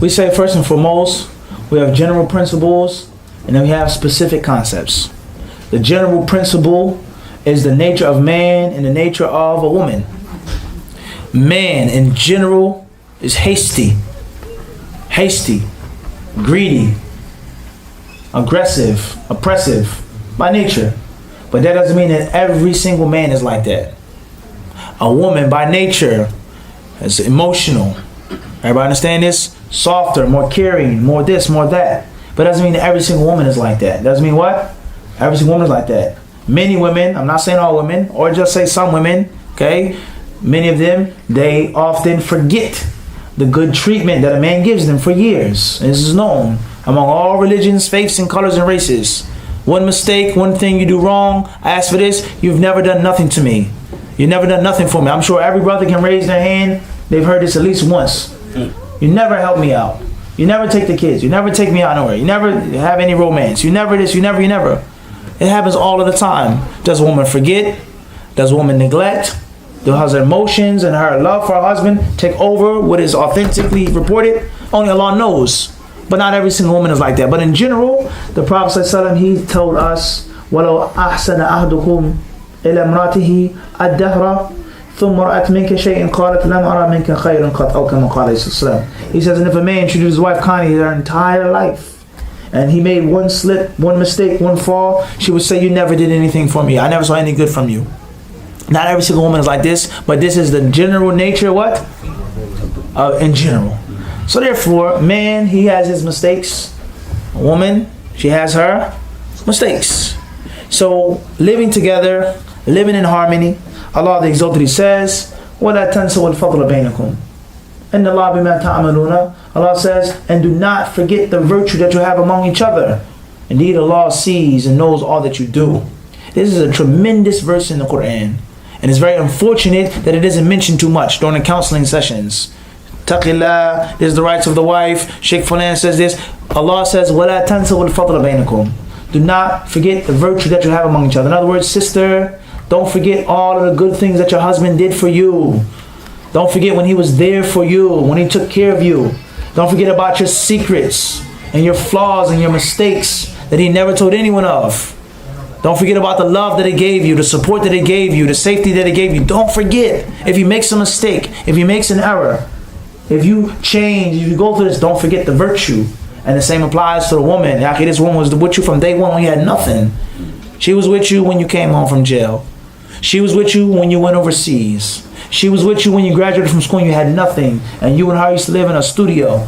We say first and foremost, we have general principles and then we have specific concepts. The general principle is the nature of man and the nature of a woman. Man in general is hasty, greedy, aggressive, oppressive by nature. But that doesn't mean that every single man is like that. A woman by nature is emotional. Everybody understand this? Softer, more caring, more this, more that. But it doesn't mean that every single woman is like that. Doesn't mean what? Every single woman is like that. Many women, I'm not saying all women, or just say some women, okay? Many of them, they often forget the good treatment that a man gives them for years. This is known among all religions, faiths, and colors and races. One mistake, one thing you do wrong, I ask for this, you've never done nothing to me. You've never done nothing for me. I'm sure every brother can raise their hand. They've heard this at least once. You never help me out. You never take the kids. You never take me out nowhere. You never have any romance. You never this, you never. It happens all of the time. Does a woman forget? Does a woman neglect? Does her emotions and her love for her husband take over what is authentically reported? Only Allah knows. But not every single woman is like that. But in general, the Prophet ﷺ, he told us, وَلَوْ أَحْسَنَ أَحْدُكُمْ إِلَى امْرَأَتِهِ الدَّهْرَ ثُمَّ رَأَتْ مِنْكَ شَيْءٍ قَالَتْ لَمْ أَرَى مِنْكَ خَيْرًا قَطْ أَوْ كَمَا قَالَ السلام. He says, and if a man treated his wife kindly their entire life, and he made one slip, one mistake, one fall, she would say, you never did anything for me. I never saw any good from you. Not every single woman is like this, but this is the general nature, what? In general. So therefore, man, he has his mistakes. A woman, she has her mistakes. So living together, living in harmony, Allah the Exalted says, وَلَا تَنْسَوَا الْفَضْلَ بَيْنَكُمْ إِنَّ اللَّهَ بِمَا تَعْمَلُونَ. Allah says, and do not forget the virtue that you have among each other. Indeed, Allah sees and knows all that you do. This is a tremendous verse in the Quran. And it's very unfortunate that it isn't mentioned too much during the counseling sessions. Taqillah, this is the rights of the wife. Sheikh Fulan says this. Allah says, وَلَا تَنْسَوَا الْفَضْلَ بَيْنَكُمْ. Do not forget the virtue that you have among each other. In other words, sister, don't forget all of the good things that your husband did for you. Don't forget when he was there for you, when he took care of you. Don't forget about your secrets and your flaws and your mistakes that he never told anyone of. Don't forget about the love that he gave you, the support that he gave you, the safety that he gave you. Don't forget. If he makes a mistake, if he makes an error, if you change, if you go through this, don't forget the virtue. And the same applies to the woman. Okay, this woman was with you from day one when you had nothing. She was with you when you came home from jail. She was with you when you went overseas. She was with you when you graduated from school and you had nothing. And you and her used to live in a studio.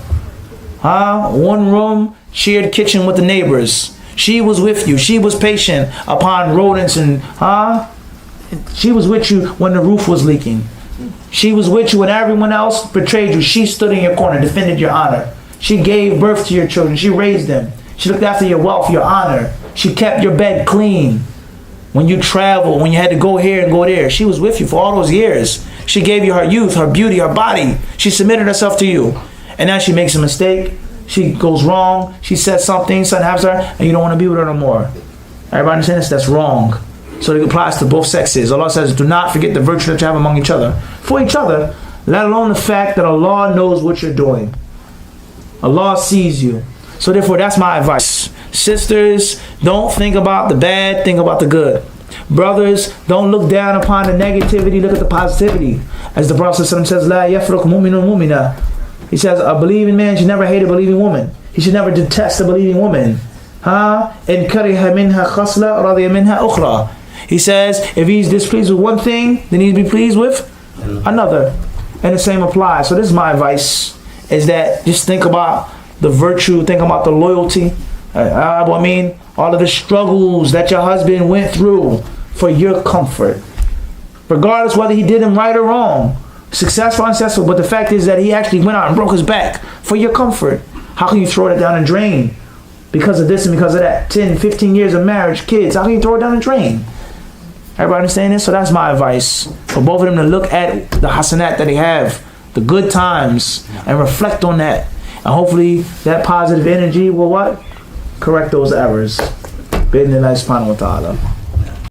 One room, shared kitchen with the neighbors. She was with you. She was patient upon rodents and she was with you when the roof was leaking. She was with you when everyone else betrayed you. She stood in your corner, defended your honor. She gave birth to your children. She raised them. She looked after your wealth, your honor. She kept your bed clean. When you traveled, when you had to go here and go there, she was with you for all those years. She gave you her youth, her beauty, her body. She submitted herself to you. And now she makes a mistake. She goes wrong. She says something happens to her, and you don't want to be with her no more. Everybody understand this? That's wrong. So it applies to both sexes. Allah says, do not forget the virtue that you have among each other. For each other, let alone the fact that Allah knows what you're doing. Allah sees you. So therefore, that's my advice. Sisters, don't think about the bad, think about the good. Brothers, don't look down upon the negativity, look at the positivity. As the Prophet says, La yafruq mu'minun mu'mina. He says, a believing man should never hate a believing woman. He should never detest a believing woman. In kariha minha khasla, radiya minha ukhra. He says, if he's displeased with one thing, then he'd be pleased with another. And the same applies. So this is my advice, is that just think about the virtue, think about the loyalty. All of the struggles that your husband went through for your comfort. Regardless whether he did them right or wrong, successful or unsuccessful, but the fact is that he actually went out and broke his back for your comfort. How can you throw it down the drain because of this and because of that? 10, 15 years of marriage, kids, how can you throw it down the drain? Everybody understand this? So that's my advice for both of them to look at the hasanat that they have, the good times, and reflect on that. And hopefully that positive energy will what? Correct those errors. Bi-idhnillahi subhanahu wa ta'ala.